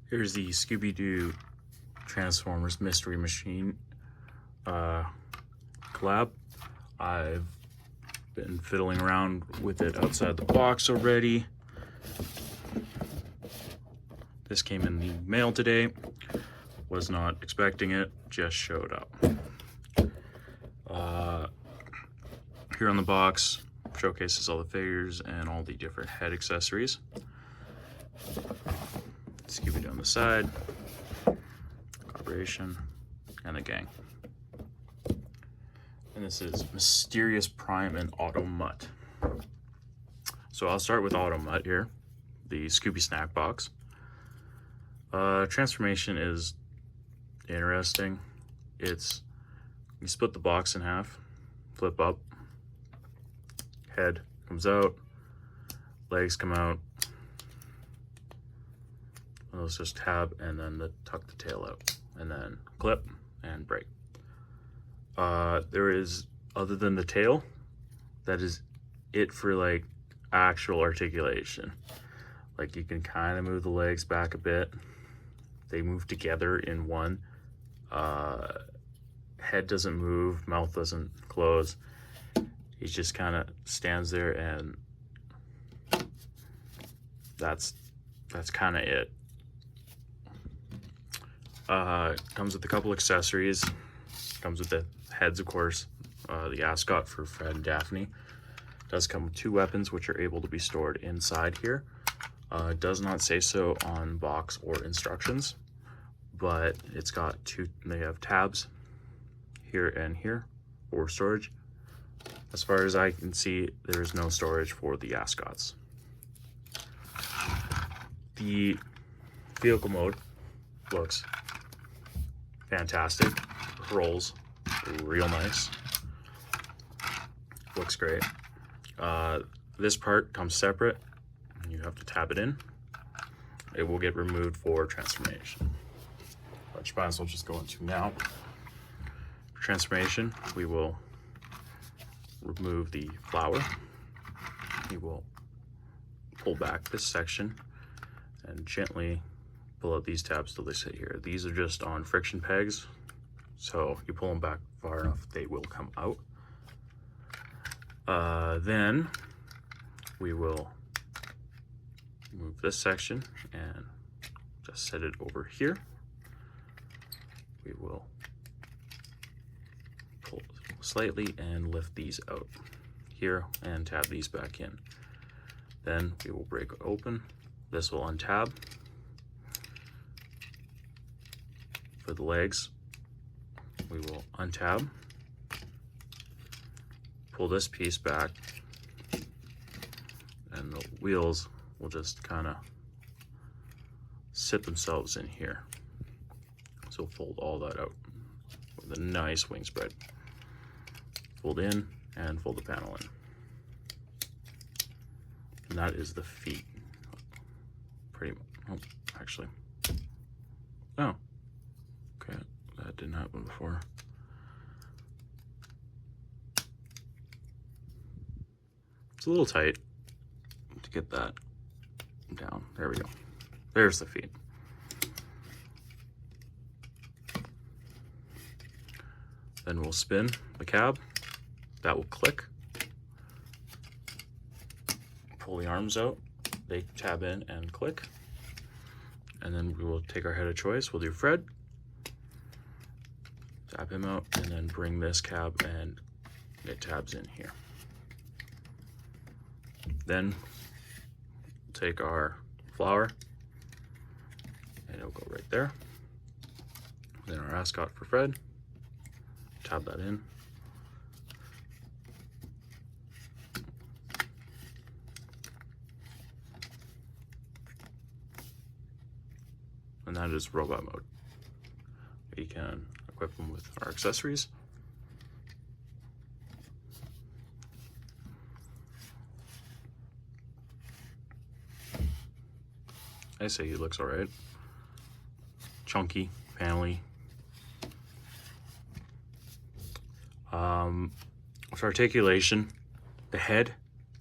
Here's the Scooby Doo Transformers Mystery Machine collab. I've been fiddling around with it outside the box already. This came in the mail today. Was not expecting it, just showed up. Here on the box showcases all the figures and all the different head accessories. Scooby Doo on the side, Operation, and the gang. And this is Mysterious Prime and Automutt. So I'll start with Automutt here, the Scooby snack box. Transformation is interesting. It's, you split the box in half, flip up, head comes out, legs come out. Let's just tab and then tuck the tail out, and then clip and break. There is, other than the tail, that is it for like actual articulation. Like you can kind of move the legs back a bit. They move together in one. Head doesn't move, mouth doesn't close. He just kind of stands there, and that's kind of it. Comes with a couple accessories. Comes with the heads, of course. The ascot for Fred and Daphne. Does come with 2 weapons, which are able to be stored inside here. It does not say so on box or instructions, but it's got 2. They have tabs here and here for storage. As far as I can see, there is no storage for the ascots. The vehicle mode looks fantastic. Rolls real nice. Looks great. This part comes separate. You have to tab it in. It will get removed for transformation, which might as well just go into now. For transformation, we will remove the flower. We will pull back this section and gently pull out these tabs till they sit here. These are just on friction pegs, so you pull them back far enough, they will come out. Then we will move this section and just set it over here. We will pull slightly and lift these out here and tab these back in. Then we will break open. This will untab. For the legs, we will untab, pull this piece back, and the wheels will just kind of sit themselves in here. So fold all that out with a nice wing spread. Fold in and fold the panel in. And that is the feet. Pretty much. Oh, actually. Oh. Okay, that didn't happen before. It's a little tight to get that down. There we go. There's the feet. Then we'll spin the cab. That will click. Pull the arms out. They tab in and click. And then we will take our head of choice. We'll do Fred. Tap him out, and then bring this cab and get tabs in here. Then take our flower, and it'll go right there. Then our ascot for Fred. Tab that in. And that is robot mode. We can equip them with our accessories. I say he looks all right. Chunky, panely. For articulation, the head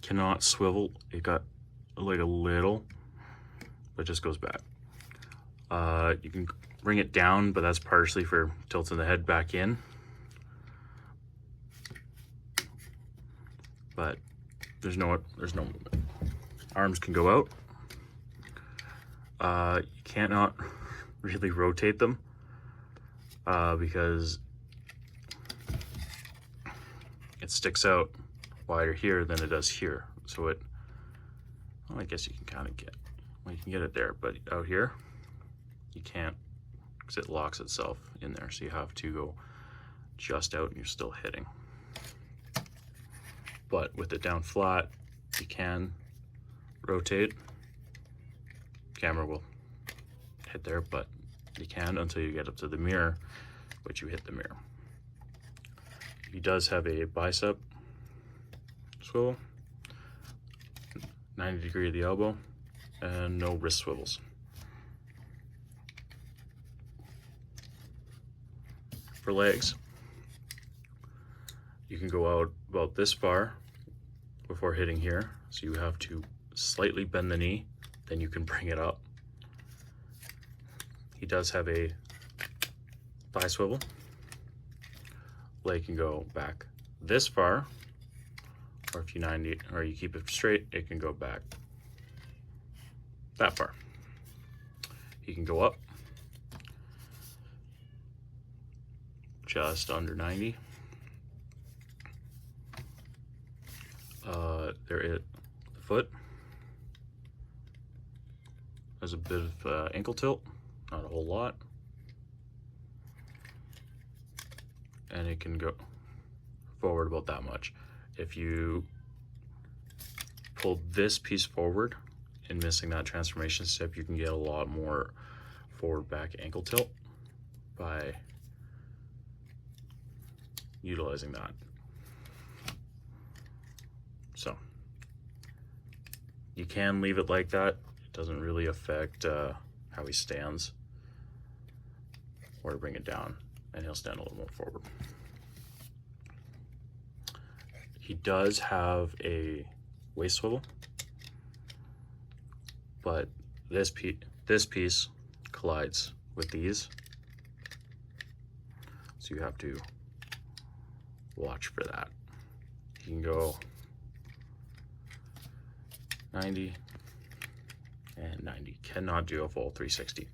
cannot swivel. It got like a little, but just goes back. You can bring it down, but that's partially for tilting the head back in. But there's no movement. Arms can go out. You cannot really rotate them because it sticks out wider here than it does here. So it, well, I guess you can kind of get, well, you can get it there, but out here you can't because it locks itself in there. So you have to go just out and you're still hitting. But with it down flat, you can rotate. Camera will hit there, but you can until you get up to the mirror, which you hit the mirror. He does have a bicep swivel, 90 degree of the elbow, and no wrist swivels. For legs, you can go out about this far before hitting here, so you have to slightly bend the knee, then you can bring it up. He does have a thigh swivel. Leg can go back this far, or if you 90 or you keep it straight, it can go back that far. He can go up just under 90. There is the foot. There's a bit of ankle tilt, not a whole lot. And it can go forward about that much. If you pull this piece forward and missing that transformation step, you can get a lot more forward back ankle tilt by utilizing that. So you can leave it like that. It doesn't really affect how he stands, or bring it down and he'll stand a little more forward. He does have a waist swivel, but this piece collides with these, so you have to watch for that. You can go 90 and 90. Cannot do a full 360.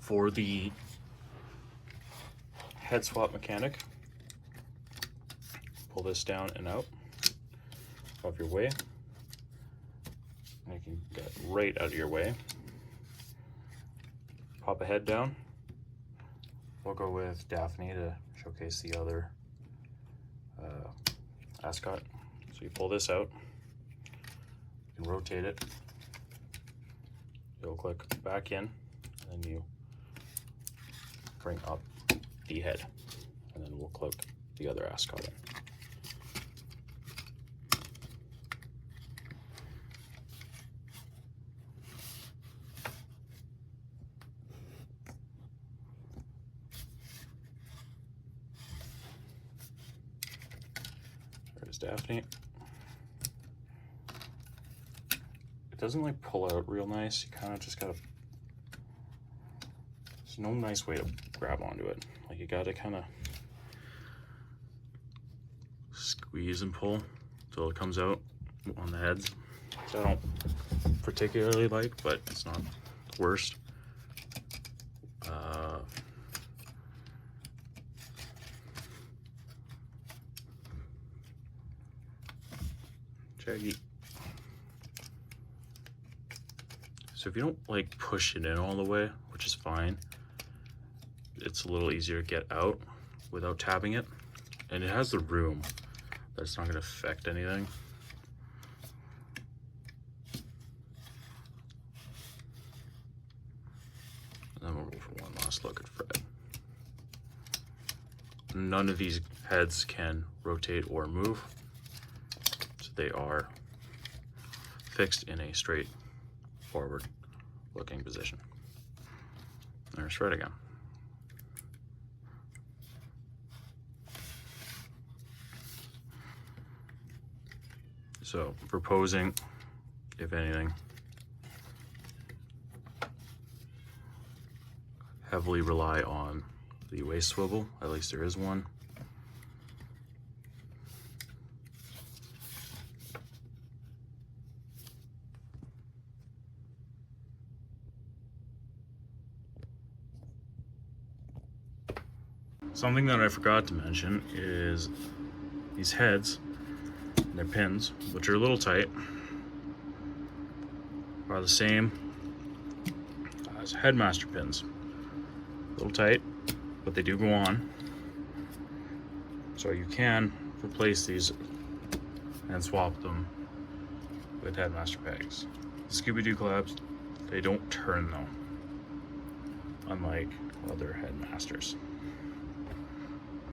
For the head swap mechanic, pull this down and out of your way. I can get right out of your way. Pop a head down. We'll go with Daphne to showcase the other ascot. So you pull this out, you can rotate it, you'll click back in, and then you bring up the head, and then we'll click the other ascot in. There's Daphne. It doesn't like pull out real nice. You kind of just gotta, there's no nice way to grab onto it. Like you gotta kind of squeeze and pull until it comes out on the heads. Which I don't particularly like, but it's not the worst. Shaggy. So if you don't like push it in all the way, which is fine, it's a little easier to get out without tapping it. And it has the room that's not going to affect anything. And then we'll go for one last look at Fred. None of these heads can rotate or move. So they are fixed in a straight forward looking position. There's Fred again. So for posing, if anything, heavily rely on the waist swivel. At least there is one. Something that I forgot to mention is these heads, their pins, which are a little tight, are the same as headmaster pins. A little tight, but they do go on. So you can replace these and swap them with headmaster pegs. Scooby Doo Colabs, they don't turn though, unlike other headmasters.